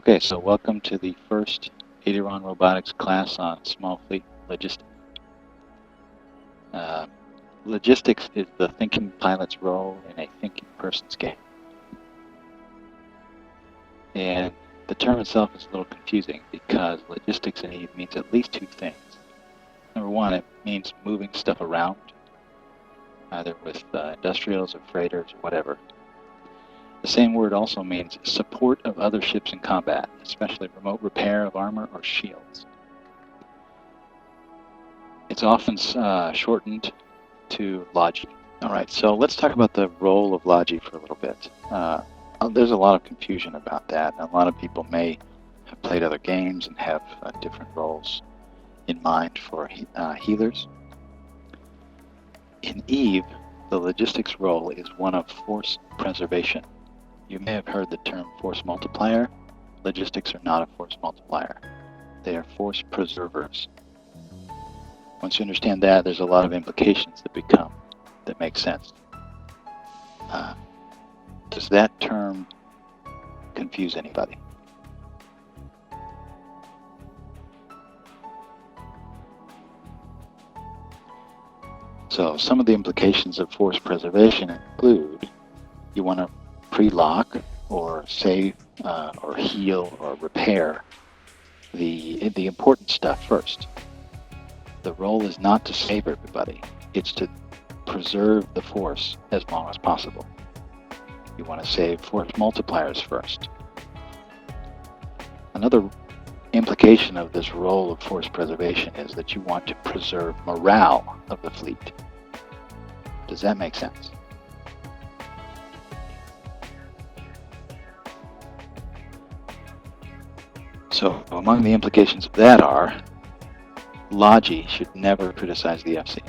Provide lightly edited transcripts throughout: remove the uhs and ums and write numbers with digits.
Okay, so welcome to the first Aideron Robotics class on small fleet logistics. Logistics is the thinking pilot's role in a thinking person's game. And the term itself is a little confusing because logistics means at least two things. Number one, it means moving stuff around, either with industrials or freighters or whatever. The same word also means support of other ships in combat, especially remote repair of armor or shields. It's often shortened to Logi. All right, so let's talk about the role of Logi for a little bit. There's a lot of confusion about that, and a lot of people may have played other games and have different roles in mind for healers. In EVE, the logistics role is one of force preservation. You may have heard the term force multiplier. Logistics are not a force multiplier. They are force preservers. Once you understand that, there's a lot of implications that make sense. Does that term confuse anybody? So some of the implications of force preservation include you want to pre-lock or save or heal or repair the important stuff first. The role is not to save everybody. It's to preserve the force as long as possible. You want to save force multipliers first. Another implication of this role of force preservation is that you want to preserve morale of the fleet. Does that make sense? So among the implications of that are, Logi should never criticize the FC,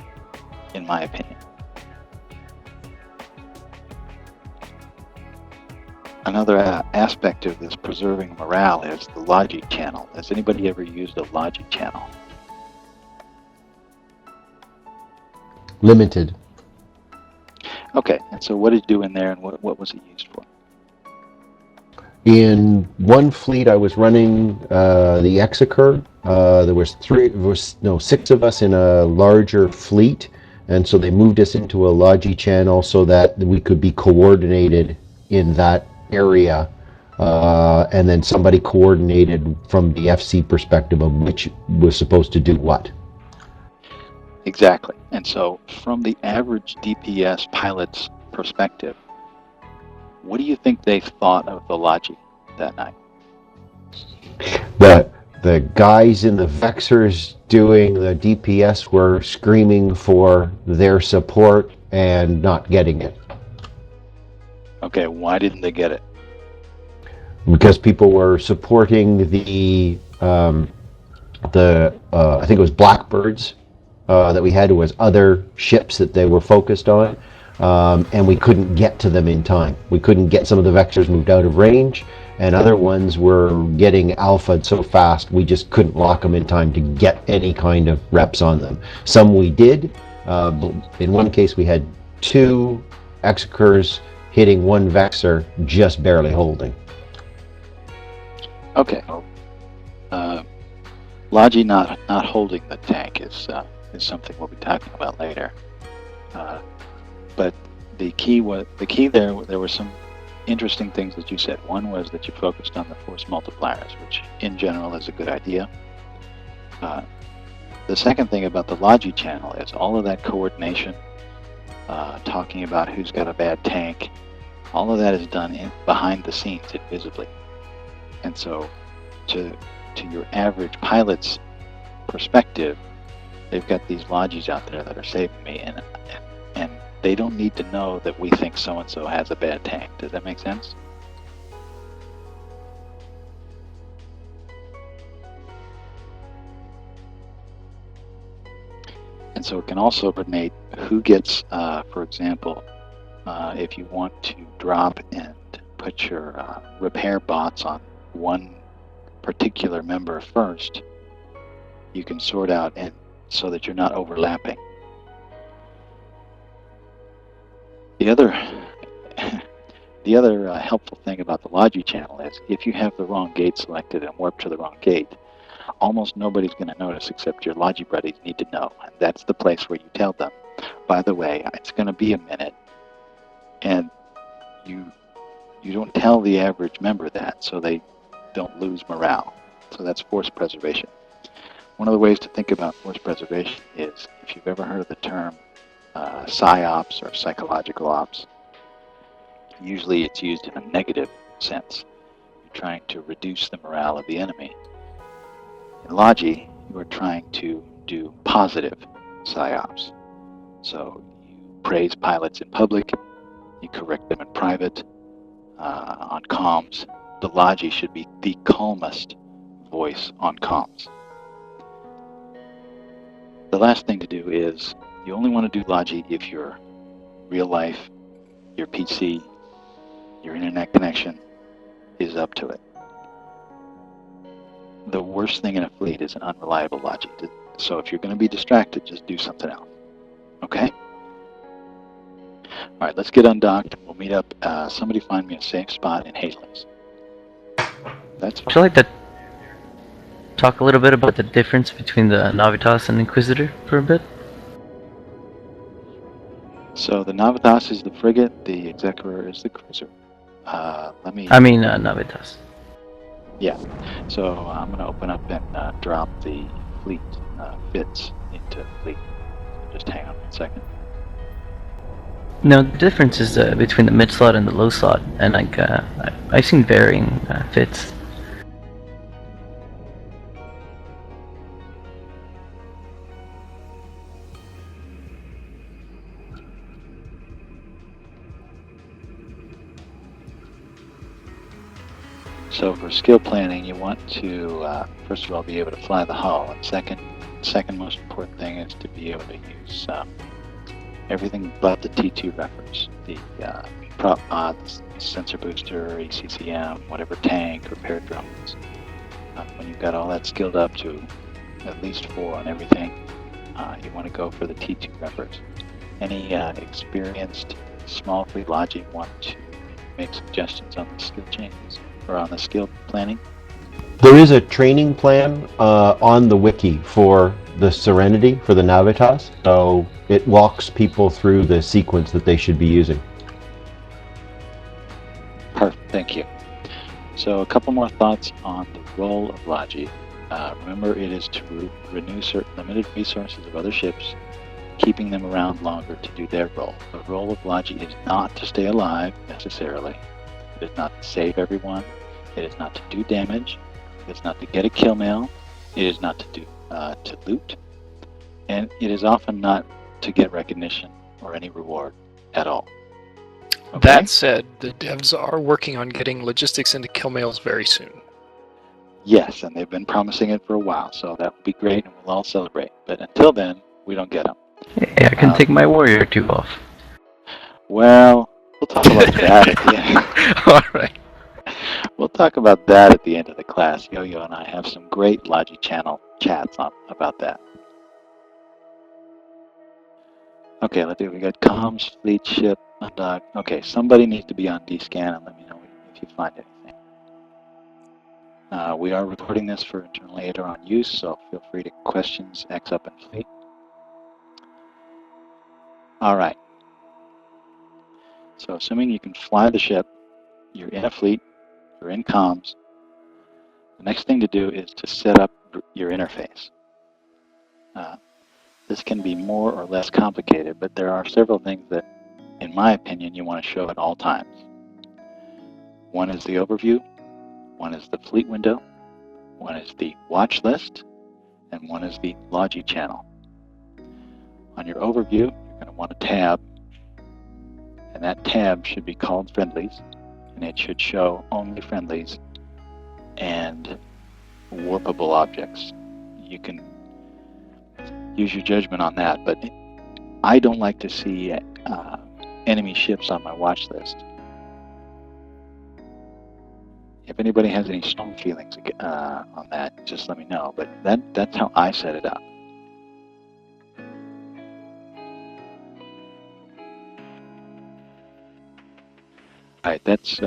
in my opinion. Another aspect of this preserving morale is the Logi channel. Has anybody ever used a Logi channel? Limited. Okay, and so what did it do in there, and what was it used for? In one fleet, I was running the Executor. There was six of us in a larger fleet, and so they moved us into a Logi channel so that we could be coordinated in that area, and then somebody coordinated from the FC perspective of which was supposed to do what. Exactly. And so from the average DPS pilot's perspective, what do you think they thought of the Logi that night? The guys in the Vexers doing the DPS were screaming for their support and not getting it. Okay, why didn't they get it? Because people were supporting the I think it was Blackbirds that we had. It was other ships that they were focused on, and we couldn't get to them in time. We couldn't get some of the Vexers moved out of range, and other ones were getting alpha'd so fast we just couldn't lock them in time to get any kind of reps on them. Some we did. In one case we had two Executors hitting one Vexer, just barely holding. Okay. Logi not holding the tank is something we'll be talking about later. But the key there were some interesting things that you said. One was that you focused on the force multipliers, which in general is a good idea. The second thing about the Logi channel is all of that coordination, talking about who's got a bad tank, all of that is done behind the scenes invisibly. And so to your average pilot's perspective, they've got these Logis out there that are saving me, and they don't need to know that we think so-and-so has a bad tank. Does that make sense? And so it can also coordinate who gets, for example, if you want to drop and put your repair bots on one particular member first, you can sort out and so that you're not overlapping. The other helpful thing about the Logi channel is if you have the wrong gate selected and warp to the wrong gate, almost nobody's going to notice except your Logi buddies need to know. And that's the place where you tell them, by the way, it's going to be a minute, and you don't tell the average member that, so they don't lose morale. So that's force preservation. One of the ways to think about force preservation is, if you've ever heard of the term psyops or psychological ops, usually it's used in a negative sense. You're trying to reduce the morale of the enemy. In Logi, you are trying to do positive psyops. So you praise pilots in public, you correct them in private, on comms. The Logi should be the calmest voice on comms. The last thing to do is, you only want to do Logi if your real life, your PC, your internet connection is up to it. The worst thing in a fleet is an unreliable Logi. So if you're going to be distracted, just do something else. Okay? All right, let's get undocked. We'll meet up. Somebody find me a safe spot in Hazelings. That's fine. Would you like to talk a little bit about the difference between the Navitas and Inquisitor for a bit? So the Navitas is the frigate, the Executor is the cruiser. Navitas. Yeah. So I'm going to open up and drop the fleet fits into fleet. So just hang on 1 second. No, the difference is between the mid slot and the low slot, and I've seen varying fits. So for skill planning, you want to first of all be able to fly the hull, and second most important thing is to be able to use everything but the T2 reference, the prop mods, sensor booster, ECCM, whatever tank, repair drones. When you've got all that skilled up to at least 4 on everything, you want to go for the T2 reference. Any experienced small fleet Logi want to make suggestions on the skill changes or on the skill planning? There is a training plan on the wiki for the Serenity, for the Navitas, so it walks people through the sequence that they should be using. Perfect, thank you. So a couple more thoughts on the role of Logi. Remember, it is to renew certain limited resources of other ships, keeping them around longer to do their role. The role of Logi is not to stay alive, necessarily. It is not to save everyone. It is not to do damage. It is not to get a kill mail. It is not to do to loot. And it is often not to get recognition or any reward at all. Okay? That said, the devs are working on getting logistics into kill mails very soon. Yes, and they've been promising it for a while, so that would be great, and we'll all celebrate. But until then, we don't get them. Hey, I can take my warrior 2 off. Well, we'll talk about that at the end. Alright. We'll talk about that at the end of the class. Yo-Yo and I have some great Logi channel chats about that. Okay, let's do. We got comms, fleet, ship, undock. Okay, somebody needs to be on D-scan and let me know if you find anything. We are recording this for internal Aideron use, so feel free to questions X up and fleet. All right. So assuming you can fly the ship, you're in a fleet, you're in comms, the next thing to do is to set up your interface. This can be more or less complicated, but there are several things that, in my opinion, you want to show at all times. One is the overview, one is the fleet window, one is the watch list, and one is the Logi channel. On your overview, you're going to want a tab, and that tab should be called friendlies, and it should show only friendlies and warpable objects. You can use your judgment on that, but I don't like to see enemy ships on my watch list. If anybody has any strong feelings on that, just let me know, but that's how I set it up. Right, that's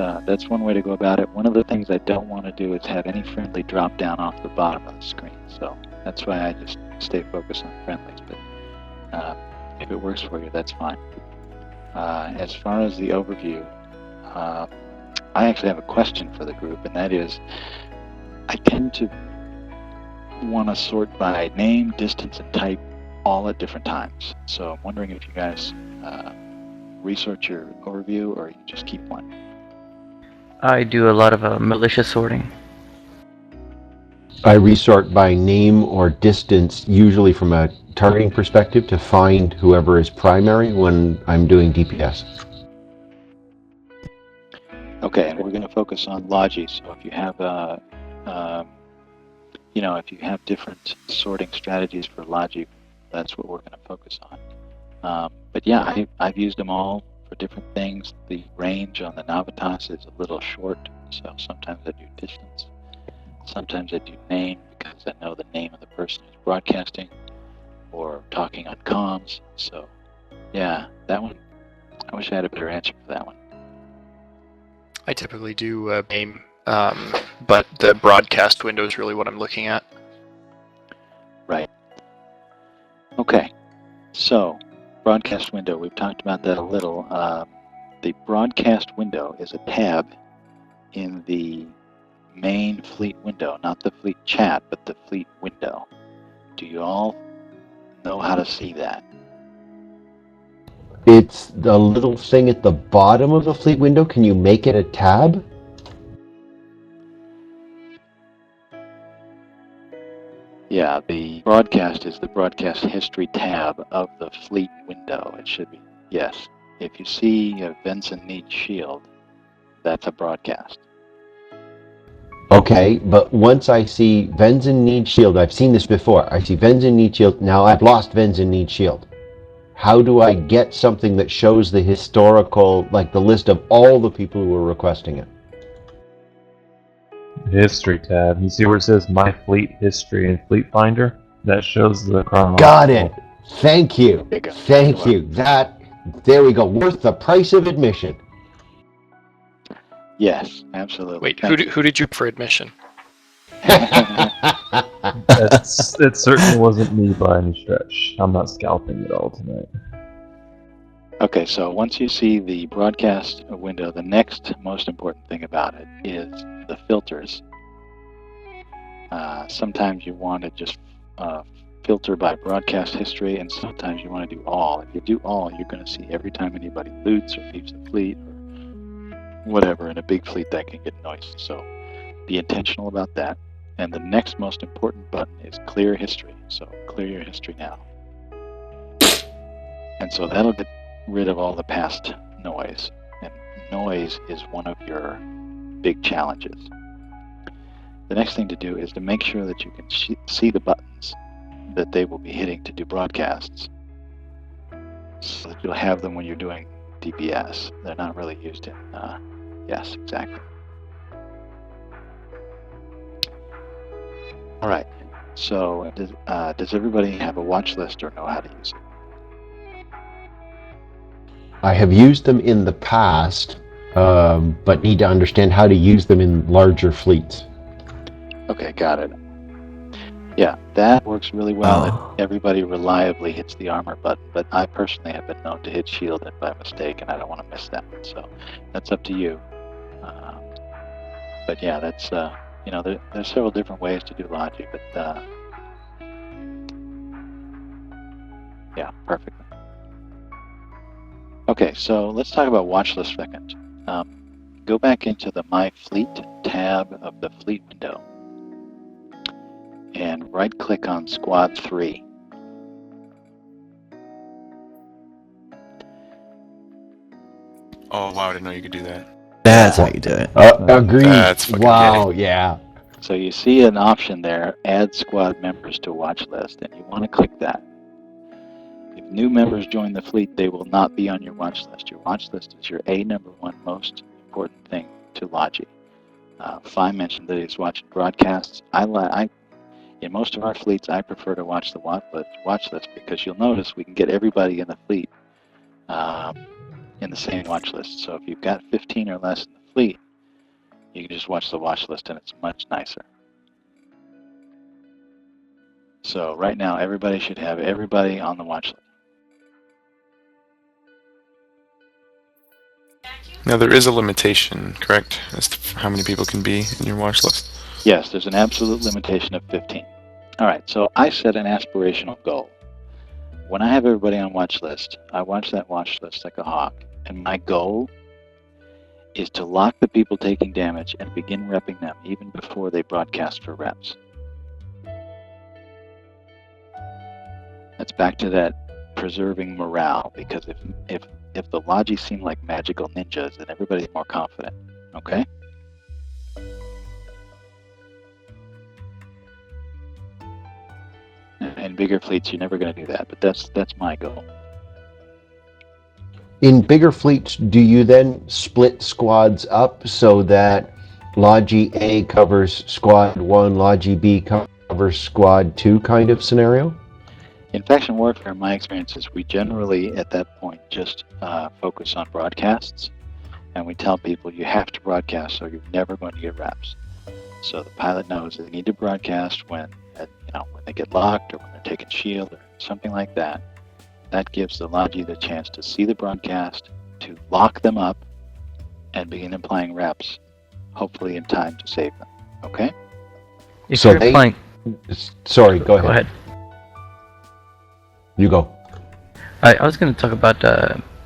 one way to go about it. One of the things I don't want to do is have any friendly drop down off the bottom of the screen. So that's why I just stay focused on friendlies. But if it works for you, that's fine. As far as the overview, I actually have a question for the group, and that is, I tend to want to sort by name, distance, and type all at different times. So I'm wondering if you guys research your overview, or you just keep one. I do a lot of malicious sorting. I resort by name or distance, usually from a targeting perspective, to find whoever is primary when I'm doing DPS. Okay, and we're going to focus on Logi. So if you have if you have different sorting strategies for Logi, that's what we're going to focus on. But yeah, I've used them all for different things. The range on the Navitas is a little short, so sometimes I do distance. Sometimes I do name, because I know the name of the person who's broadcasting or talking on comms. So yeah, that one, I wish I had a better answer for that one. I typically do name, but the broadcast window is really what I'm looking at. Right. Okay. So, broadcast window, we've talked about that a little. The broadcast window is a tab in the main fleet window, not the fleet chat, but the fleet window. Do you all know how to see that? It's the little thing at the bottom of the fleet window. Can you make it a tab? Yeah, the broadcast is the broadcast history tab of the fleet window. It should be, yes. If you see a Venson Needs Shield, that's a broadcast. Okay, but once I see Venson Needs Shield, I've seen this before. I see Venson Needs Shield. Now I've lost Venson Needs Shield. How do I get something that shows the historical, like the list of all the people who were requesting it? History tab. You see where it says My Fleet History and Fleet Finder? That shows the chronological. Got it. Thank you. There you go. Thank you. There we go. Worth the price of admission. Yes, absolutely. Wait, who did you for admission? It certainly wasn't me by any stretch. I'm not scalping at all tonight. Okay, so once you see the broadcast window, the next most important thing about it is the filters. Sometimes you want to just filter by broadcast history, and sometimes you want to do all. If you do all, you're going to see every time anybody loots or leaves the fleet or whatever. In a big fleet, that can get noisy. So be intentional about that. And the next most important button is clear history. So clear your history now. And so that'll get rid of all the past noise. And noise is one of your big challenges. The next thing to do is to make sure that you can see the buttons that they will be hitting to do broadcasts, so that you'll have them when you're doing DPS. They're not really used in, yes, exactly. All right, so does everybody have a watch list or know how to use it? I have used them in the past, but need to understand how to use them in larger fleets. Okay, got it. Yeah, that works really well if everybody reliably hits the armor button, but I personally have been known to hit shield it by mistake, and I don't want to miss that one, so that's up to you. But yeah, that's, there's several different ways to do Logi, but yeah, perfect. Okay, so let's talk about watch list for a second. Go back into the My Fleet tab of the fleet window and right-click on Squad 3. Oh wow, I didn't know you could do that. That's how you do it. Agreed. That's fucking Wow, yeah. So you see an option there, Add Squad Members to Watch List, and you want to click that. If new members join the fleet, they will not be on your watch list. Your watch list is your #1 most important thing to Logi. Fi mentioned that he's watching broadcasts. In most of our fleets, I prefer to watch the watch list because you'll notice we can get everybody in the fleet in the same watch list. So if you've got 15 or less in the fleet, you can just watch the watch list and it's much nicer. So right now, everybody should have everybody on the watch list. Now there is a limitation, correct, as to how many people can be in your watch list? Yes, there's an absolute limitation of 15. All right, so I set an aspirational goal. When I have everybody on watch list, I watch that watch list like a hawk, and my goal is to lock the people taking damage and begin repping them even before they broadcast for reps. That's back to that preserving morale, because if the Logi seem like magical ninjas, then everybody's more confident, okay? In bigger fleets, you're never going to do that, but that's my goal. In bigger fleets, do you then split squads up so that Logi A covers Squad 1, Logi B covers Squad 2 kind of scenario? In faction warfare, my experience is we generally, at that point, just focus on broadcasts, and we tell people you have to broadcast, so you're never going to get reps. So the pilot knows they need to broadcast when they get locked or when they're taking shield or something like that. That gives the Logi the chance to see the broadcast, to lock them up, and begin applying reps, hopefully in time to save them. Okay? If So you're they- applying, Sorry, go go ahead. ahead. You go. I was going to talk about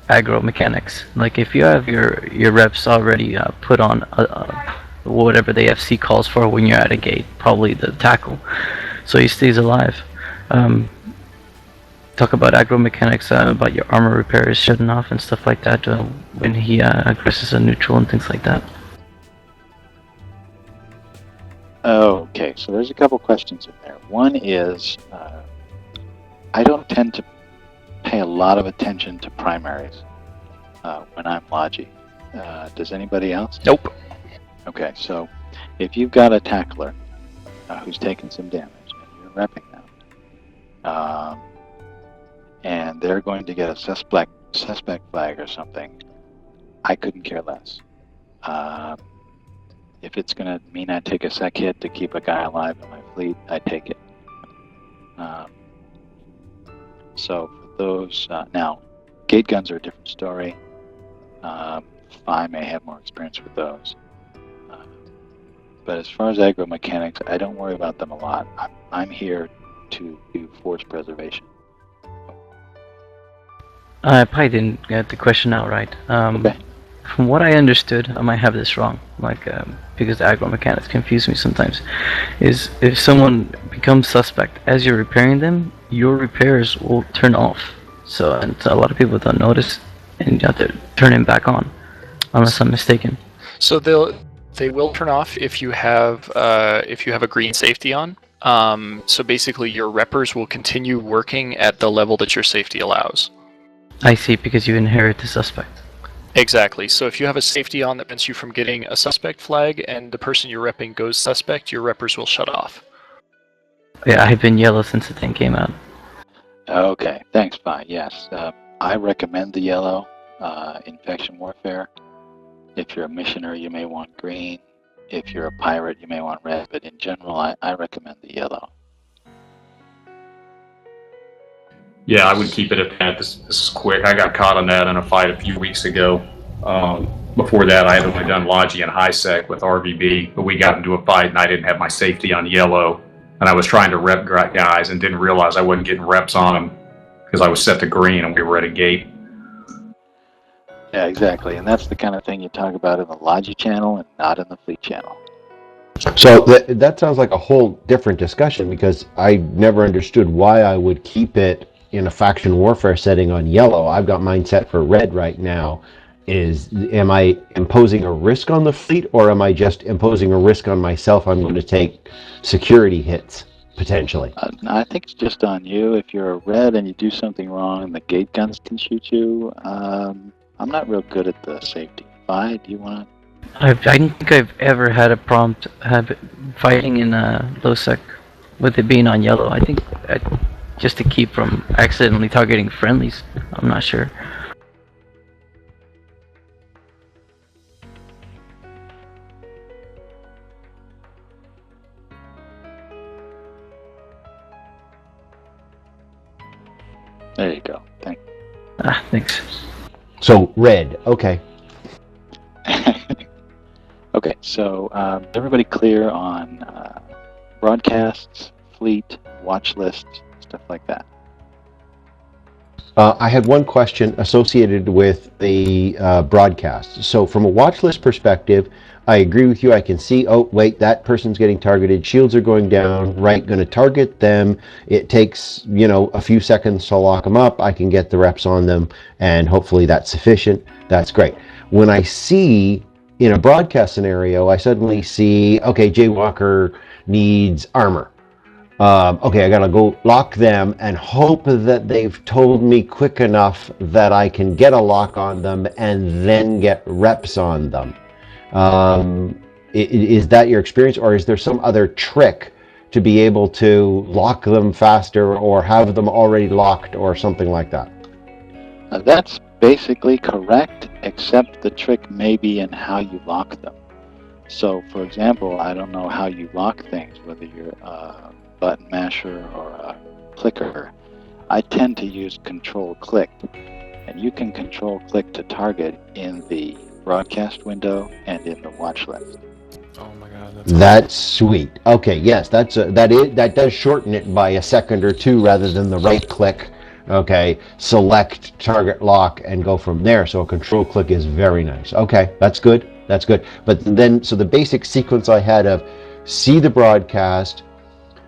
aggro mechanics. Like if you have your reps already put on whatever the FC calls for when you're at a gate, probably the tackle, so he stays alive. Talk about aggro mechanics, about your armor repairs shutting off and stuff like that when he aggresses a neutral and things like that. Okay, so there's a couple questions in there. One is, I don't tend to pay a lot of attention to primaries when I'm Logi. Does anybody else? Nope. Okay, so if you've got a tackler who's taken some damage and you're repping them, and they're going to get a suspect flag or something, I couldn't care less. If it's going to mean I take a sec hit to keep a guy alive in my fleet, I take it. So for those, now, gate guns are a different story. I may have more experience with those. But as far as aggro mechanics, I don't worry about them a lot. I'm here to do force preservation. I probably didn't get the question out right. Okay. From what I understood, I might have this wrong, because aggro mechanics confuse me sometimes, is if someone becomes suspect, as you're repairing them, your repairs will turn off. So and a lot of people don't notice, and you have to turn him back on, unless I'm mistaken. So they will turn off if you have a green safety on. So basically, your reppers will continue working at the level that your safety allows. I see, because you inherit the suspect. Exactly. So if you have a safety on that prevents you from getting a suspect flag, and the person you're repping goes suspect, your reppers will shut off. Yeah, I've been yellow since the thing came out. Okay, thanks, Pi. Yes, I recommend the yellow in faction warfare. If you're a missioner, you may want green. If you're a pirate, you may want red. But in general, I recommend the yellow. Yeah, I would keep it at that. This is quick. I got caught on that in a fight a few weeks ago. Before that, I had only done Logi and high sec with RVB, but we got into a fight and I didn't have my safety on yellow, and I was trying to rep guys and didn't realize I wasn't getting reps on them because I was set to green and we were at a gate. Yeah, exactly. And that's the kind of thing you talk about in the Logi channel and not in the fleet channel. So that sounds like a whole different discussion, because I never understood why I would keep it in a faction warfare setting on yellow. I've got mine set for red right now. Am I imposing a risk on the fleet, or am I just imposing a risk on myself? I'm going to take security hits, potentially. I think it's just on you. If you're a red and you do something wrong and the gate guns can shoot you, I'm not real good at the safety. Vi, do you want to? I don't think I've ever had a problem fighting in low sec with it being on yellow. I think just to keep from accidentally targeting friendlies. I'm not sure. There you go. Thank Thanks. So red. Okay. Okay, so everybody clear on broadcasts, fleet, watch lists, stuff like that? I had one question associated with the broadcast. So from a watch list perspective, I agree with you. I can see, oh, wait, that person's getting targeted. Shields are going down, right? Going to target them. It takes, a few seconds to lock them up. I can get the reps on them, and hopefully that's sufficient. That's great. When I see in a broadcast scenario, I suddenly see, okay, Jaywalker needs armor. Okay, I gotta go lock them and hope that they've told me quick enough that I can get a lock on them and then get reps on them. Is that your experience, or is there some other trick to be able to lock them faster or have them already locked or something like that? That's basically correct, except the trick may be in how you lock them. So, for example, I don't know how you lock things, whether you're a button masher or a clicker. I tend to use control-click, and you can control-click to target in the broadcast window and in the watch list. Oh my god, That's sweet. Okay, yes, that does shorten it by a second or two rather than the right click. Okay, select target lock and go from there. So a control click is very nice. Okay, that's good. That's good. But then, so the basic sequence I had of see the broadcast,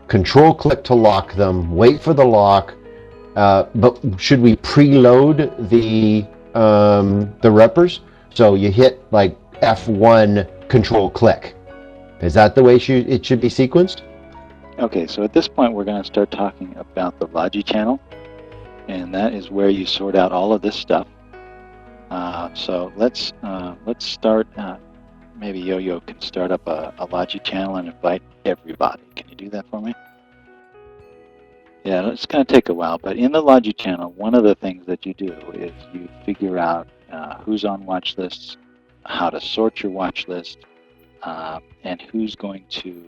control click to lock them, wait for the lock. But should we preload the reppers? So you hit like F1 control click. Is that the way it should be sequenced? Okay, so at this point we're going to start talking about the Logi channel, and that is where you sort out all of this stuff. So let's start. Maybe Yo-Yo can start up a Logi channel and invite everybody. Can you do that for me? Yeah, it's going to take a while, but in the Logi channel, one of the things that you do is you figure out who's on watch lists, how to sort your watch list, and who's going to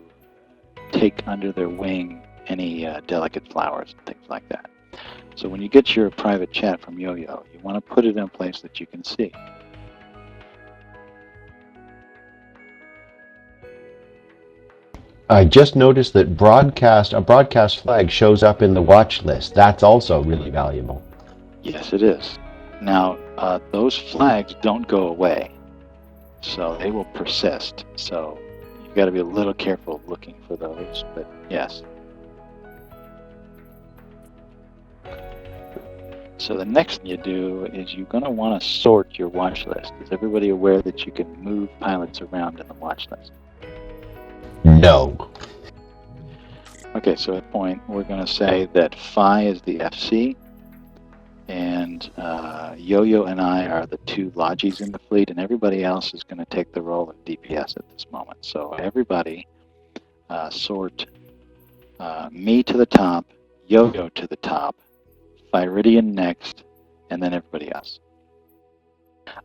take under their wing any delicate flowers and things like that. So when you get your private chat from Yo-Yo, you want to put it in a place that you can see. I just noticed that a broadcast flag shows up in the watch list. That's also really valuable. Yes, it is. Now, those flags don't go away, so they will persist. So you've got to be a little careful looking for those, but yes. So the next thing you do is you're going to want to sort your watch list. Is everybody aware that you can move pilots around in the watch list? No. Okay, so at point we're going to say that Phi is the FC, and Yo-Yo and I are the two Logis in the fleet, and everybody else is going to take the role of DPS at this moment. So everybody sort me to the top, Yo-Yo to the top, Viridian next, and then everybody else.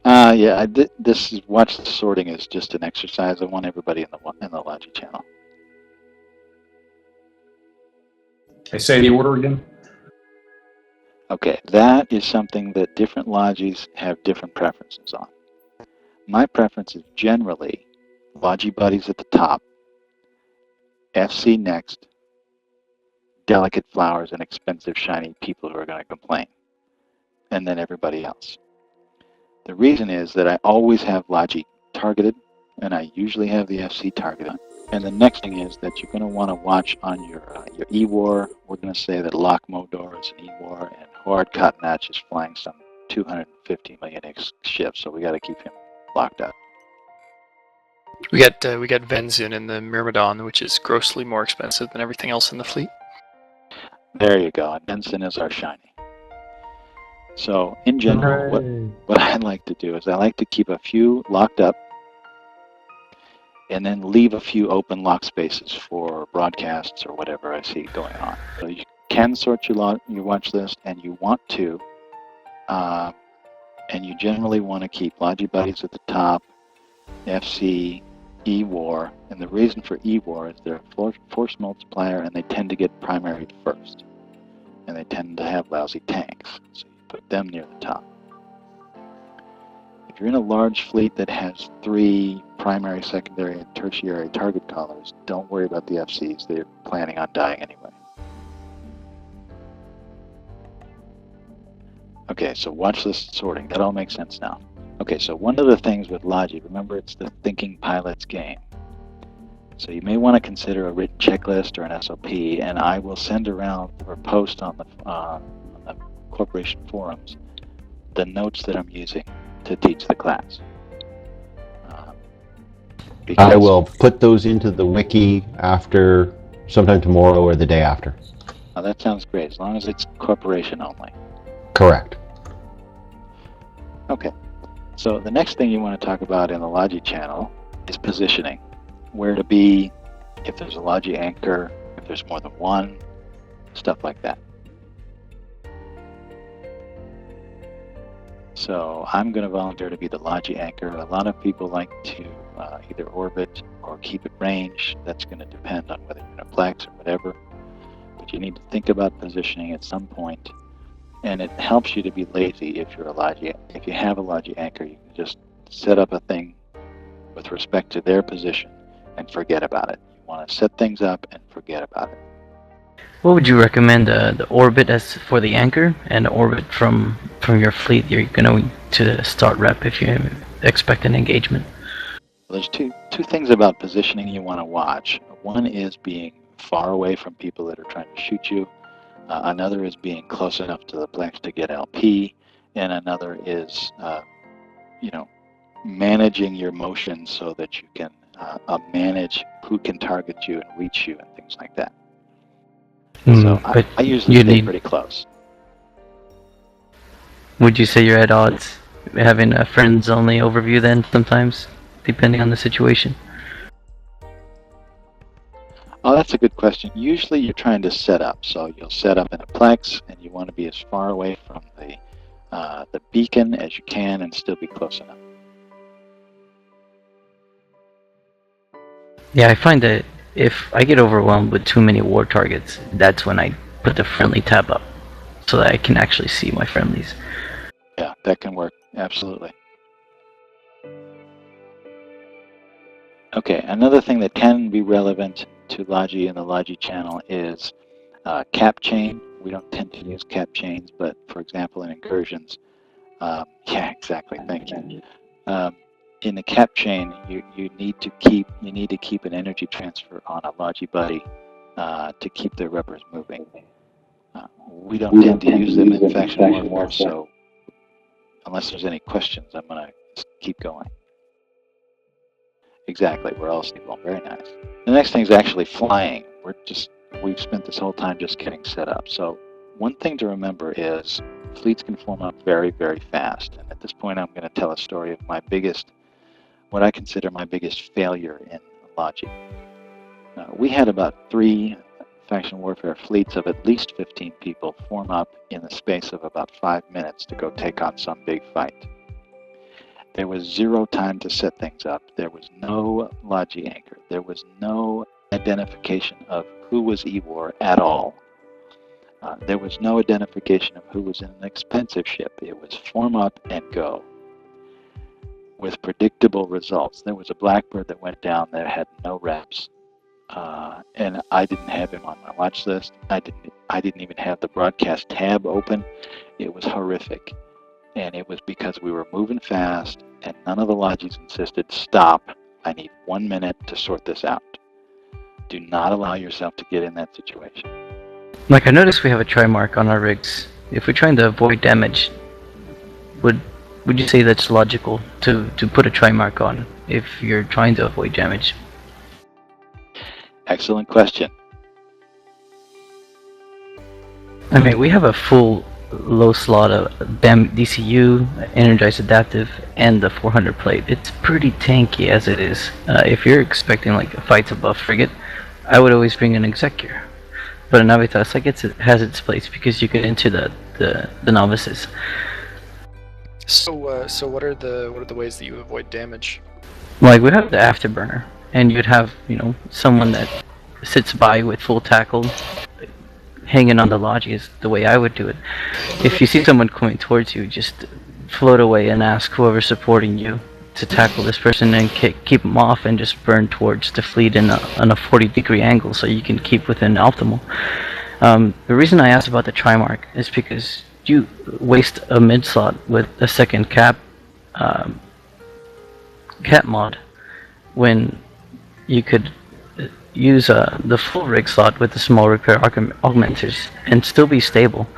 Yeah, this is watch the sorting is just an exercise. I want everybody in the Logi channel. I say the order again. Okay, that is something that different Logis have different preferences on. My preference is generally Logi buddies at the top, FC next, delicate flowers and expensive shiny people who are going to complain, and then everybody else. The reason is that I always have Logi targeted, and I usually have the FC targeted. And the next thing is that you're going to want to watch on your E-War. We're going to say that Lock Modor is an E-War, and Horde Cottonatch is flying some 250 million ships, so we got to keep him locked up. We got Venzin in the Myrmidon, which is grossly more expensive than everything else in the fleet. There you go. And Benson is our shiny. So in general, what I like to do is I like to keep a few locked up, and then leave a few open lock spaces for broadcasts or whatever I see going on. So you can sort your watch list, and you want to, and you generally want to keep Logi buddies at the top, FC, E-War, and the reason for E-War is they're a force multiplier, and they tend to get primaried first. and they tend to have lousy tanks. So you put them near the top. If you're in a large fleet that has 3 primary, secondary, and tertiary target callers, don't worry about the FCs. They're planning on dying anyway. Okay, so watch this sorting. That all makes sense now. Okay, so one of the things with Logi, remember it's the thinking pilot's game. So you may want to consider a written checklist or an SOP, and I will send around or post on the corporation forums the notes that I'm using to teach the class. I will put those into the wiki after sometime tomorrow or the day after. That sounds great, as long as it's corporation only. Correct. Okay, so the next thing you want to talk about in the Logi channel is positioning. Where to be, if there's a Logi anchor, if there's more than one, stuff like that. So I'm going to volunteer to be the Logi anchor. A lot of people like to either orbit or keep it range. That's going to depend on whether you're in a Plex or whatever. But you need to think about positioning at some point, and it helps you to be lazy if you're a Logi. If you have a Logi anchor, you can just set up a thing with respect to their position and forget about it. You want to set things up and forget about it. What would you recommend the orbit as for the anchor, and orbit from your fleet you're going to start rep if you expect an engagement? Well, there's two things about positioning you want to watch. One is being far away from people that are trying to shoot you. Another is being close enough to the Plex to get LP, and another is managing your motion so that you can manage who can target you and reach you and things like that. So I usually stay pretty close. Would you say you're at odds having a friends only overview then sometimes, depending on the situation? Oh, that's a good question. Usually you're trying to set up. So you'll set up in a Plex and you want to be as far away from the beacon as you can and still be close enough. Yeah, I find that if I get overwhelmed with too many war targets, that's when I put the friendly tab up so that I can actually see my friendlies. Yeah, that can work. Absolutely. Okay, another thing that can be relevant to Logi and the Logi channel is cap chain. We don't tend to use cap chains, but for example, in incursions, yeah, exactly. Thank you. In the cap chain, you need to keep an energy transfer on a Logi buddy to keep their reppers moving. We don't tend to use them in faction warfare, so unless there's any questions, I'm gonna keep going. Exactly, we're all stable. Very nice. The next thing is actually flying. We've spent this whole time just getting set up. So one thing to remember is fleets can form up very, very fast. And at this point, I'm going to tell a story of what I consider my biggest failure in Logi. We had about 3 faction warfare fleets of at least 15 people form up in the space of about 5 minutes to go take on some big fight. There was 0 time to set things up. There was no Logi anchor. There was no identification of who was EWAR at all. There was no identification of who was in an expensive ship. It was form up and go with predictable results. There was a Blackbird that went down that had no reps, and I didn't have him on my watch list. I didn't even have the broadcast tab open. It was horrific. And it was because we were moving fast, and none of the Logis insisted, stop, I need 1 minute to sort this out. Do not allow yourself to get in that situation. Like, I noticed we have a try mark on our rigs. If we're trying to avoid damage, would you say that's logical to put a try mark on if you're trying to avoid damage? Excellent question. I mean, we have a full low slot of BAM DCU, energized adaptive, and the 400 plate. It's pretty tanky as it is. If you're expecting like fights above Frigate, I would always bring an Executor. But a Navitas, I guess it has its place because you get into the novices. So what are the ways that you avoid damage? Like, we have the afterburner, and you'd have someone that sits by with full tackle, hanging on the Logi is the way I would do it. If you see someone coming towards you, just float away and ask whoever's supporting you to tackle this person and keep them off, and just burn towards the fleet on a 40-degree angle so you can keep within optimal. The reason I asked about the Trimark is because you waste a mid slot with a second cap mod when you could use the full rig slot with the small repair augmenters and still be stable.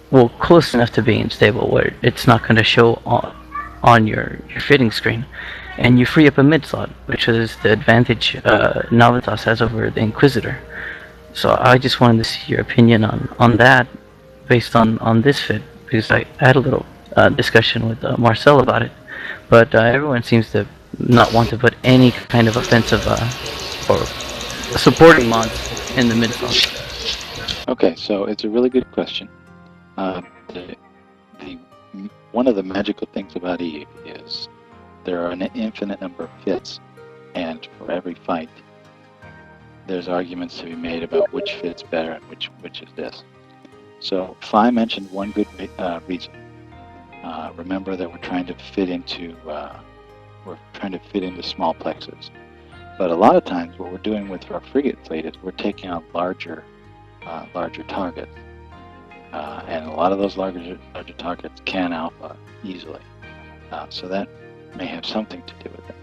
Well, close enough to being stable where it's not going to show on your fitting screen. And you free up a mid slot, which is the advantage Navitas has over the Inquisitor. So I just wanted to see your opinion on that based on this fit, because I had a little discussion with Marcel about it. But everyone seems to not want to put any kind of offensive or supporting mods in the mid slot. Okay, so it's a really good question. One of the magical things about Eve is there are an infinite number of fits, and for every fight, there's arguments to be made about which fits better and which is this. So Phi mentioned one good reason. Remember that we're trying to fit into small plexes, but a lot of times what we're doing with our frigate fleet is we're taking out larger targets, and a lot of those larger targets can alpha easily. So that may have something to do with it.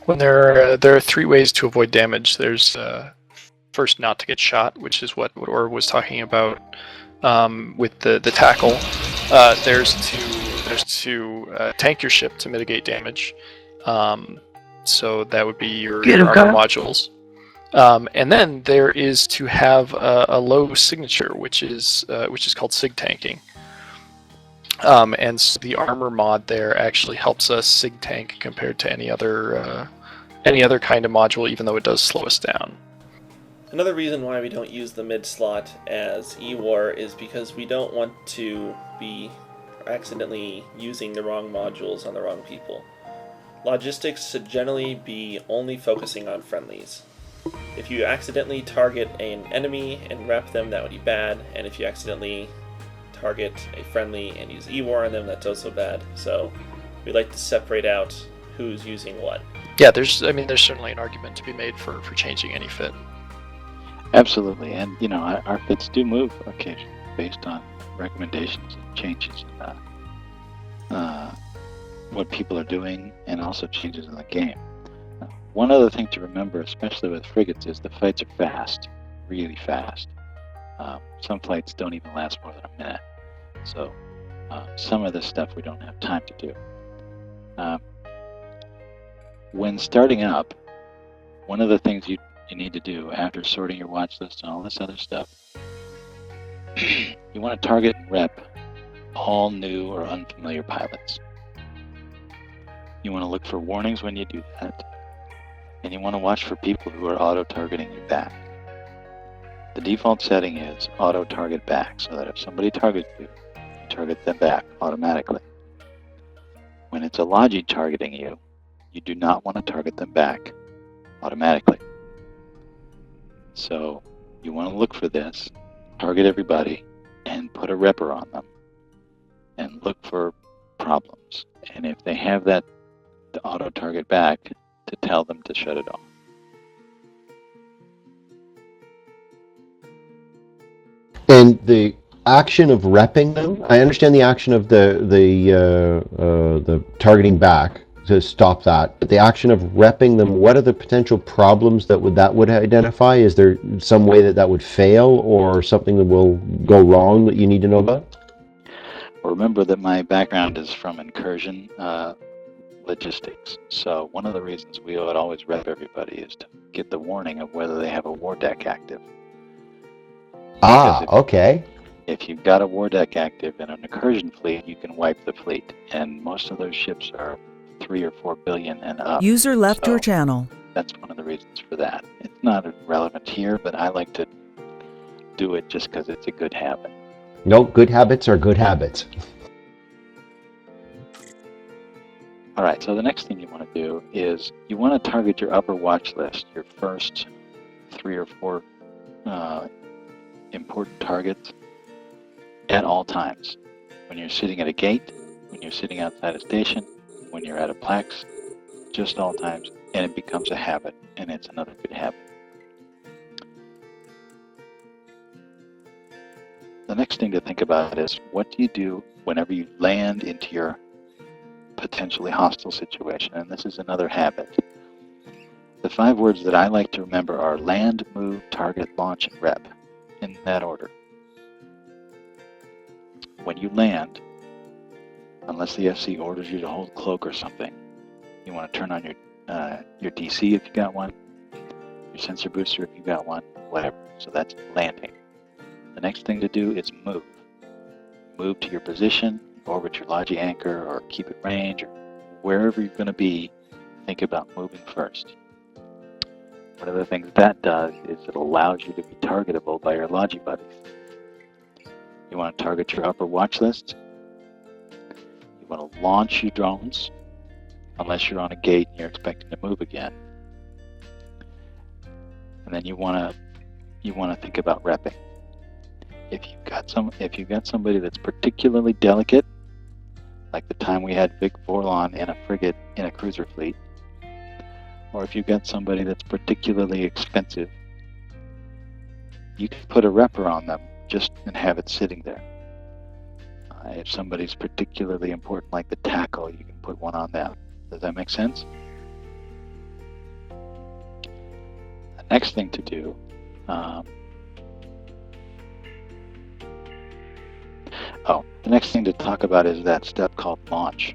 When there are three ways to avoid damage. There's first, not to get shot, which is what Orr was talking about with the tackle. There's to tank your ship to mitigate damage. So that would be your armor modules. And then there is to have a low signature, which is called sig tanking. And so the armor mod there actually helps us sig tank compared to any other kind of module, even though it does slow us down. Another reason why we don't use the mid slot as E-War is because we don't want to be accidentally using the wrong modules on the wrong people. Logistics should generally be only focusing on friendlies. If you accidentally target an enemy and rep them, that would be bad, and if you accidentally target a friendly and use E-War on them, that's also bad. So we like to separate out who's using what. Yeah, there's certainly an argument to be made for changing any fit. Absolutely, and our fits do move occasionally based on recommendations and changes in what people are doing, and also changes in the game. One other thing to remember, especially with frigates, is the fights are fast, really fast. Some fights don't even last more than a minute, so some of this stuff we don't have time to do. When starting up, one of the things you need to do after sorting your watch list and all this other stuff, you want to target and rep all new or unfamiliar pilots. You want to look for warnings when you do that, and you want to watch for people who are auto-targeting you back. The default setting is auto-target back, so that if somebody targets you, you target them back automatically. When it's a Logi targeting you, you do not want to target them back automatically. So you want to look for this, target everybody, and put a repper on them, and look for problems. And if they have that to auto-target back, to tell them to shut it off. And the action of repping them, I understand the action of the targeting back to stop that. But the action of repping them, what are the potential problems that would identify? Is there some way that would fail, or something that will go wrong that you need to know about? Well, remember that my background is from incursion logistics. So one of the reasons we would always rep everybody is to get the warning of whether they have a war deck active. Okay. If you've got a war deck active in an incursion fleet, you can wipe the fleet, and most of those ships are 3 or 4 billion and up. User left your channel. That's one of the reasons for that. It's not relevant here, but I like to do it just because it's a good habit. No, good habits are good habits. All right, so the next thing you want to do is you want to target your upper watch list, your first 3 or 4 important targets at all times. When you're sitting at a gate, when you're sitting outside a station, when you're at a Plex, just all times, and it becomes a habit, and it's another good habit. The next thing to think about is, what do you do whenever you land into your potentially hostile situation? And this is another habit. The 5 words that I like to remember are land, move, target, launch, and rep, in that order. When you land, unless the FC orders you to hold cloak or something, you want to turn on your DC if you got one, your sensor booster if you got one, whatever. So that's landing. The next thing to do is move. Move to your position, orbit your Logi anchor, or keep at range, or wherever you're going to be, think about moving first. One of the things that does is it allows you to be targetable by your Logi buddies. You want to target your upper watch list. You want to launch your drones, unless you're on a gate and you're expecting to move again. And then you want to think about repping. If you've got somebody that's particularly delicate, like the time we had Vic Vorlon in a frigate in a cruiser fleet, or if you've got somebody that's particularly expensive, you can put a repper on them just and have it sitting there. If somebody's particularly important, like the tackle, you can put one on them. Does that make sense? The next thing to do, the next thing to talk about is that step called launch.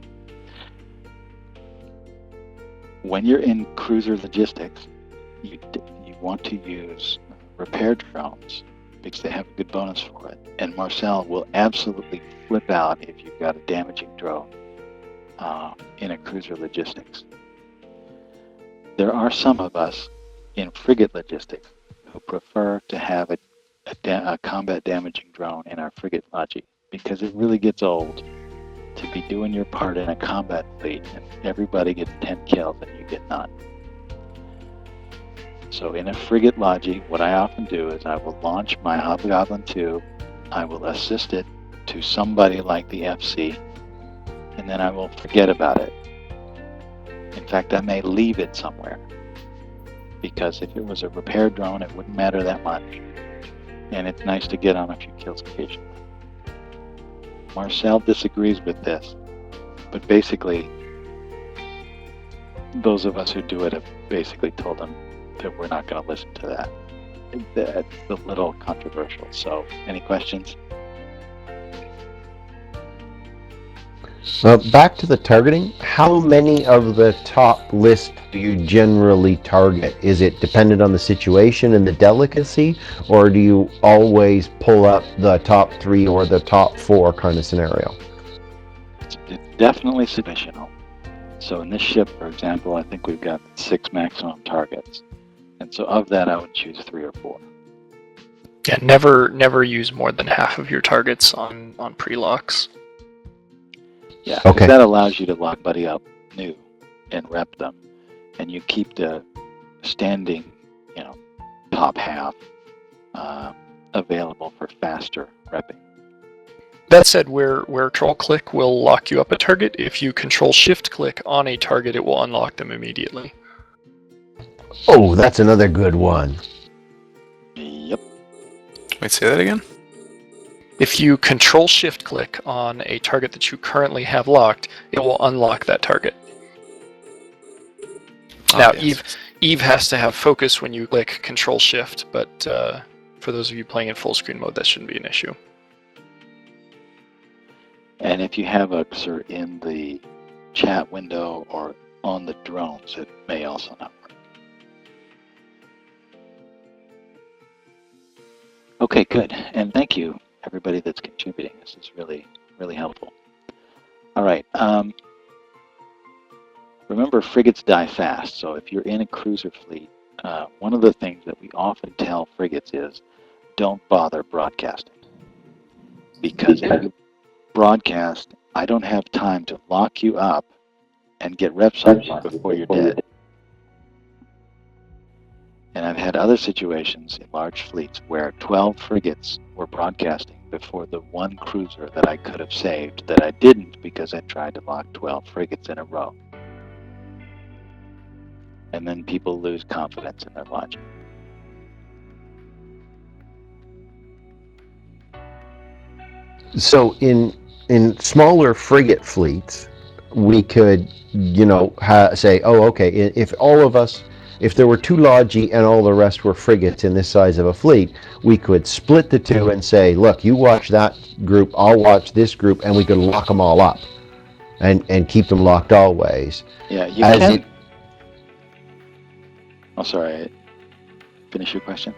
When you're in cruiser logistics, you want to use repair drones because they have a good bonus for it. And Marcel will absolutely flip out if you've got a damaging drone in a cruiser logistics. There are some of us in frigate logistics who prefer to have a combat damaging drone in our frigate Logi, because it really gets old to be doing your part in a combat fleet and everybody gets 10 kills and you get none. So in a frigate Logi, what I often do is I will launch my Hobgoblin 2, I will assist it to somebody like the FC, and then I will forget about it. In fact, I may leave it somewhere, because if it was a repair drone, it wouldn't matter that much, and it's nice to get on a few kills occasionally. Marcel disagrees with this, but basically, those of us who do it have basically told him that we're not going to listen to that. That's a little controversial. So, any questions? Back to the targeting, how many of the top list do you generally target? Is it dependent on the situation and the delicacy, or do you always pull up the top 3 or the top 4 kind of scenario? It's definitely situational. So in this ship, for example, I think we've got 6 maximum targets. And so of that, I would choose 3 or 4. Yeah, never use more than half of your targets on pre-locks. Yeah, okay. That allows you to lock buddy up new and rep them, and you keep the standing, top half available for faster repping. That said, where Control Click will lock you up a target, if you Control Shift click on a target, it will unlock them immediately. Oh, that's another good one. Yep. Wait, say that again? If you Control Shift click on a target that you currently have locked, it will unlock that target. Now, yes. Eve has to have focus when you click Control Shift, but for those of you playing in full screen mode, that shouldn't be an issue. And if you have a cursor in the chat window or on the drones, it may also not work. Okay, good. And thank you, everybody that's contributing. This is really, really helpful. All right. Remember, frigates die fast. So if you're in a cruiser fleet, one of the things that we often tell frigates is, don't bother broadcasting. Because if you broadcast, I don't have time to lock you up and get reps on you before you're dead. And I've had other situations in large fleets where 12 frigates were broadcasting before the one cruiser that I could have saved that I didn't because I tried to lock 12 frigates in a row. And then people lose confidence in their logic. So in smaller frigate fleets, we could, say, oh, okay, if there were 2 Logi and all the rest were frigates in this size of a fleet, we could split the 2 and say, look, you watch that group, I'll watch this group, and we could lock them all up and keep them locked always. Yeah, you can. Oh, sorry. Finish your question.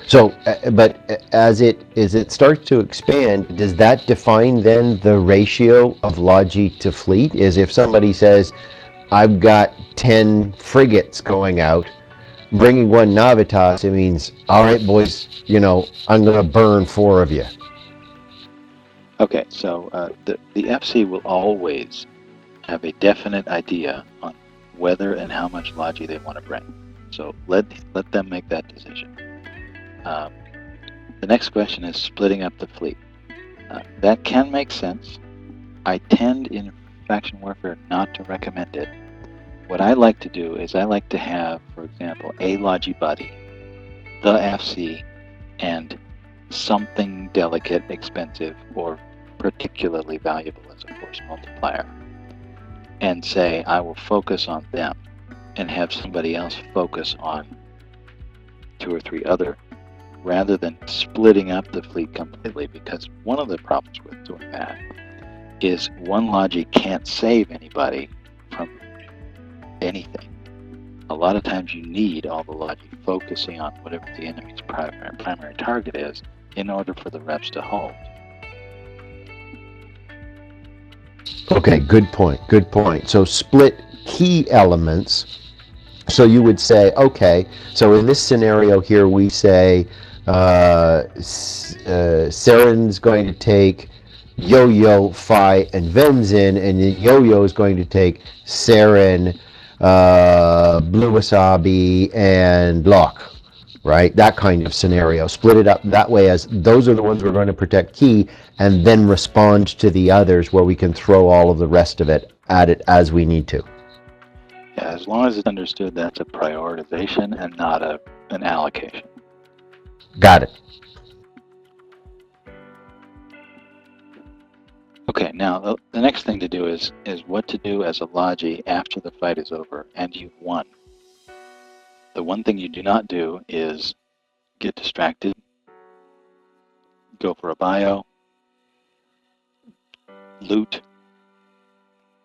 So, but as it starts to expand, does that define then the ratio of Logi to fleet? Is if somebody says, I've got 10 frigates going out, bringing 1 Navitas, it means, all right, boys, I'm going to burn 4 of you. Okay, so the FC will always have a definite idea on whether and how much Logi they want to bring. So let them make that decision. The next question is splitting up the fleet. That can make sense. I tend in faction warfare not to recommend it. What I like to do is I like to have, for example, a Logi buddy, the FC, and something delicate, expensive, or particularly valuable as a force multiplier. And say, I will focus on them and have somebody else focus on 2 or 3 other, rather than splitting up the fleet completely, because one of the problems with doing that is one Logi can't save anybody from anything. A lot of times you need all the Logi focusing on whatever the enemy's primary target is in order for the reps to hold. Okay, good point. So split key elements. So you would say, okay, so in this scenario here, we say Saren's going to take Yo-Yo, Phi, and Venzin, and Yo-Yo is going to take Saren, Blue Wasabi, and Locke, right? That kind of scenario. Split it up that way, as those are the ones we're going to protect key, and then respond to the others where we can throw all of the rest of it at it as we need to. Yeah, as long as it's understood that's a prioritization and not an allocation. Got it. Okay, now the next thing to do is what to do as a Logi after the fight is over and you've won. The one thing you do not do is get distracted, go for a bio, loot.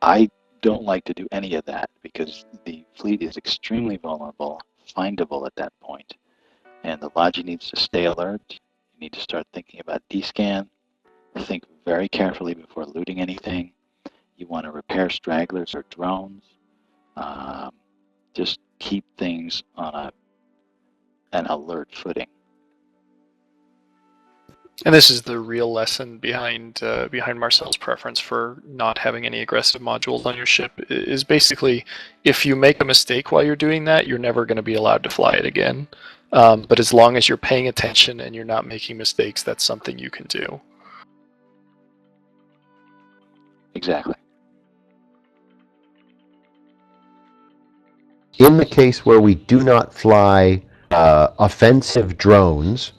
I don't like to do any of that because the fleet is extremely vulnerable, findable at that point. And the Logi needs to stay alert. You need to start thinking about descan. Think very carefully before looting anything. You want to repair stragglers or drones. Just keep things on an alert footing. And this is the real lesson behind Marcel's preference for not having any aggressive modules on your ship, is basically if you make a mistake while you're doing that, you're never going to be allowed to fly it again. But as long as you're paying attention and you're not making mistakes, that's something you can do. Exactly. In the case where we do not fly offensive drones,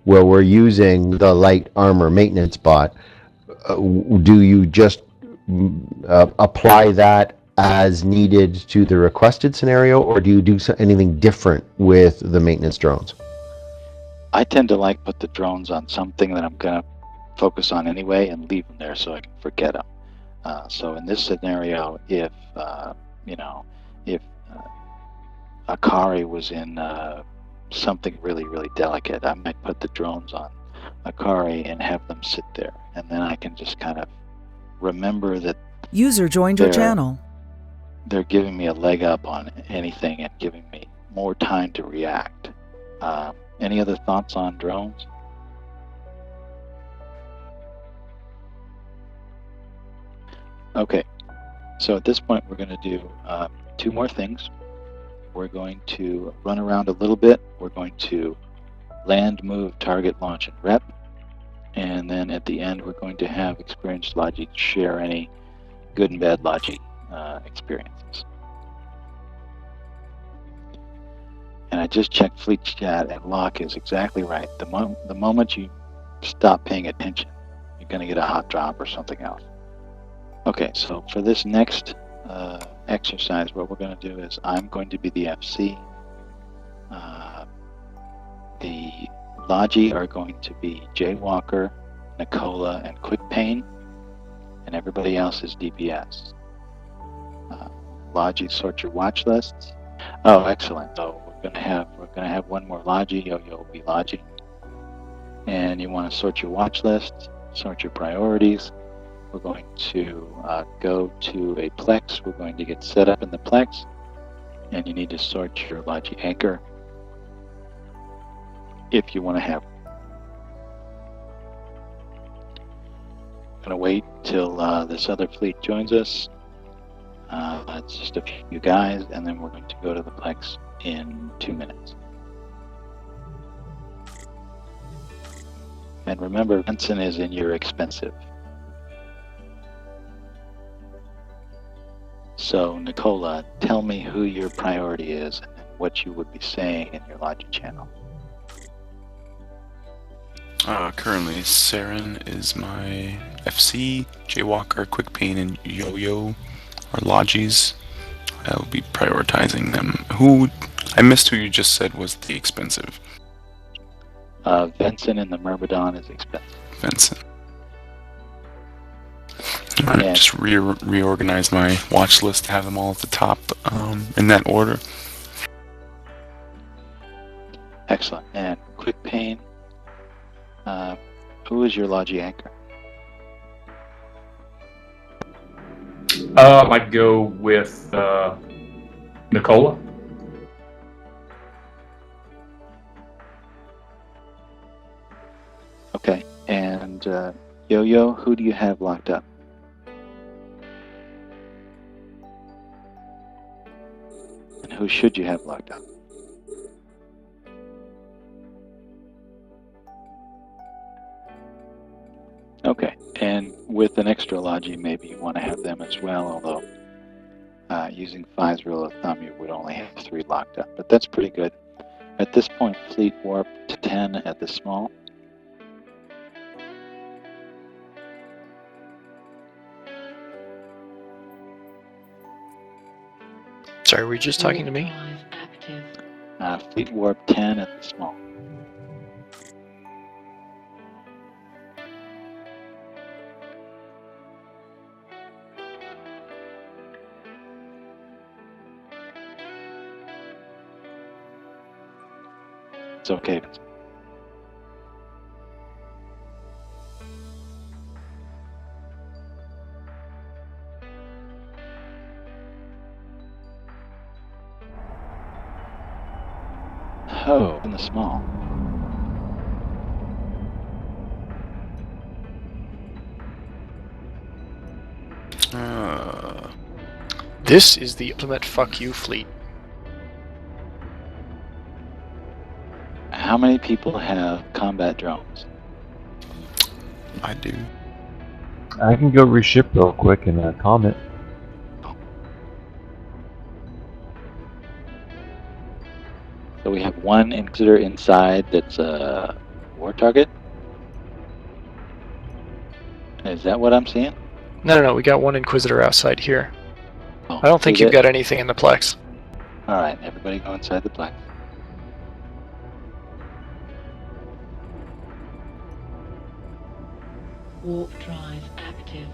where we're using the light armor maintenance bot, do you just apply that as needed to the requested scenario, or do you do anything different with the maintenance drones? I tend to put the drones on something that I'm going to focus on anyway and leave them there so I can forget them. So in this scenario, if Akari was in something really, really delicate, I might put the drones on Akari and have them sit there, and then I can just kind of remember that user joined your channel. They're giving me a leg up on anything and giving me more time to react. Any other thoughts on drones? Okay. So at this point, we're going to do two more things. We're going to run around a little bit. We're going to land, move, target, launch, and rep. And then at the end, we're going to have experienced Logi share any good and bad Logi experiences. And I just checked Fleet Chat, and Locke is exactly right. The moment you stop paying attention, you're going to get a hot drop or something else. Okay, so for this next exercise, what we're going to do is I'm going to be the FC. The Logi are going to be Jaywalker, Nicola, and Quick Pain, and everybody else is DPS. Logi, sort your watch lists. Oh, excellent! So we're gonna have one more Logi. Yo-Yo will be Logi, and you want to sort your watch list, sort your priorities. We're going to go to a Plex. We're going to get set up in the Plex, and you need to sort your Logi anchor if you want to have. I'm going to wait till this other fleet joins us. It's just a few guys, and then we're going to go to the Plex in 2 minutes. And remember, Benson is in your expensive. So, Nicola, tell me who your priority is and what you would be saying in your Logi channel. Currently, Saren is my FC, Jaywalker, Quick Pain, and Yo-Yo are Logis. I'll be prioritizing them. I missed who you just said was the expensive. Vincent in the Myrmidon is expensive. Vincent. Alright, just reorganize my watch list to have them all at the top in that order. Excellent. And Quick Pain, who is your Logi anchor? I'd go with Nicola. Okay. And Yo-Yo, who do you have locked up? And who should you have locked up? Okay, and with an extra Logi, maybe you want to have them as well, although using 5's rule of thumb, you would only have 3 locked up, but that's pretty good. At this point, fleet warp to 10 at the small. Sorry, were you just talking to me? Fleet warp 10 at the small. It's okay. Oh, in the small. This is the ultimate fuck you fleet. How many people have combat drones? I do. I can go reship real quick and comment. So we have one Inquisitor inside that's a war target? Is that what I'm seeing? No, we got one Inquisitor outside here. Oh, I don't think we you've did? got anything in the Plex. Alright, everybody go inside the Plex. Warp drive active.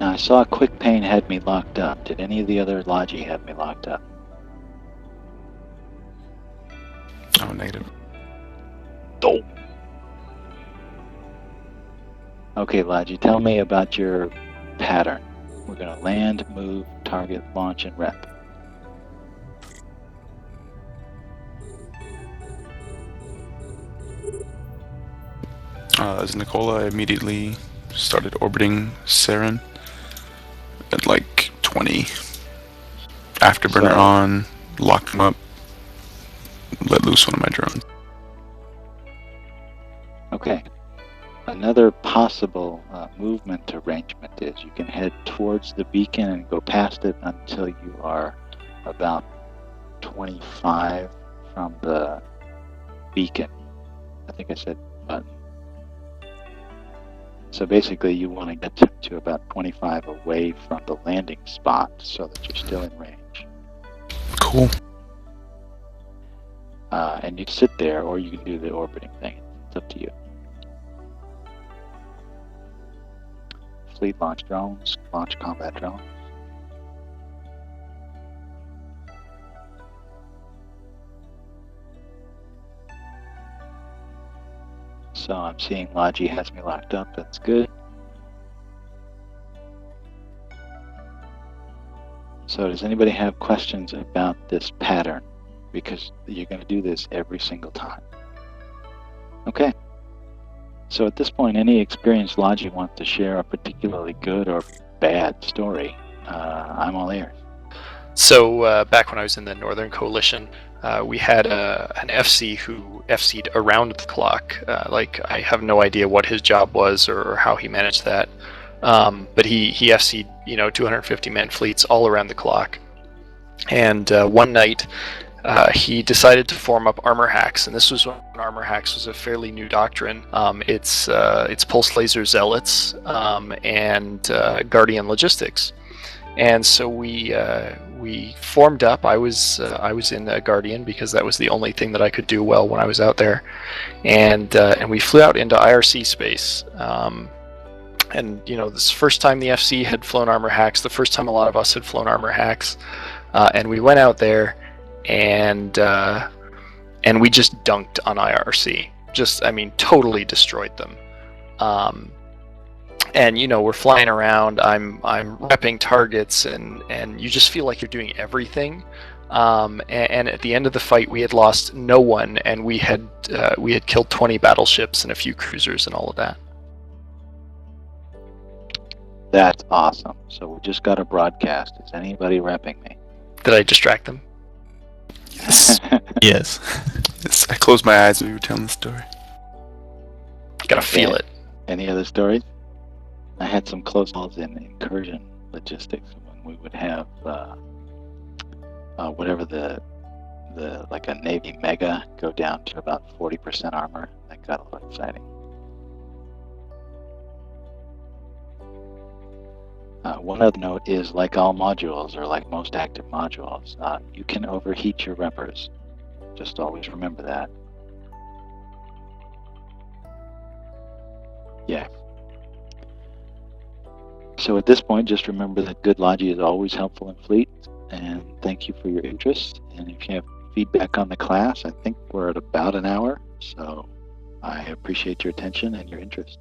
Now I saw Quick Pain had me locked up. Did any of the other Logi have me locked up? Oh, negative. Oh. Okay, Logi, tell me about your pattern. We're going to land, move, target, launch, and rep. As Nicola, I immediately started orbiting Saren at like 20. Afterburner on, locked him up, let loose one of my drones. Okay. Another possible movement arrangement is you can head towards the beacon and go past it until you are about 25 from the beacon. I think I said button. So basically you want to get to about 25 away from the landing spot so that you're still in range. Cool. And you can sit there or you can do the orbiting thing. It's up to you. Fleet launch drones, launch combat drones. So I'm seeing Logi has me locked up, that's good. So does anybody have questions about this pattern? Because you're going to do this every single time. Okay. So at this point, any experienced Logi wants to share a particularly good or bad story, I'm all ears. So back when I was in the Northern Coalition, we had an FC who FC'd around the clock. Like, I have no idea what his job was or how he managed that. But he FC'd, 250-man fleets all around the clock. And one night, he decided to form up armor hacks, and this was when armor hacks was a fairly new doctrine. It's pulse laser zealots and Guardian logistics. And so we formed up. I was in a Guardian because that was the only thing that I could do well when I was out there, and we flew out into IRC space. And this first time the FC had flown armor hacks, the first time a lot of us had flown armor hacks, and we went out there, and we just dunked on IRC. Totally destroyed them. And we're flying around. I'm repping targets, and you just feel like you're doing everything. And at the end of the fight, we had lost no one, and we had killed 20 battleships and a few cruisers and all of that. That's awesome. So we just got a broadcast. Is anybody repping me? Did I distract them? Yes. Yes. I closed my eyes when you were telling the story. Gotta feel it. Any other stories? I had some close calls in incursion logistics when we would have whatever the like a Navy Mega go down to about 40% armor. That got a little exciting. One other note is, like all modules, or like most active modules, you can overheat your reppers. Just always remember that. Yeah. So at this point, just remember that good Logi is always helpful in fleet, and thank you for your interest. And if you have feedback on the class, I think we're at about an hour, so I appreciate your attention and your interest.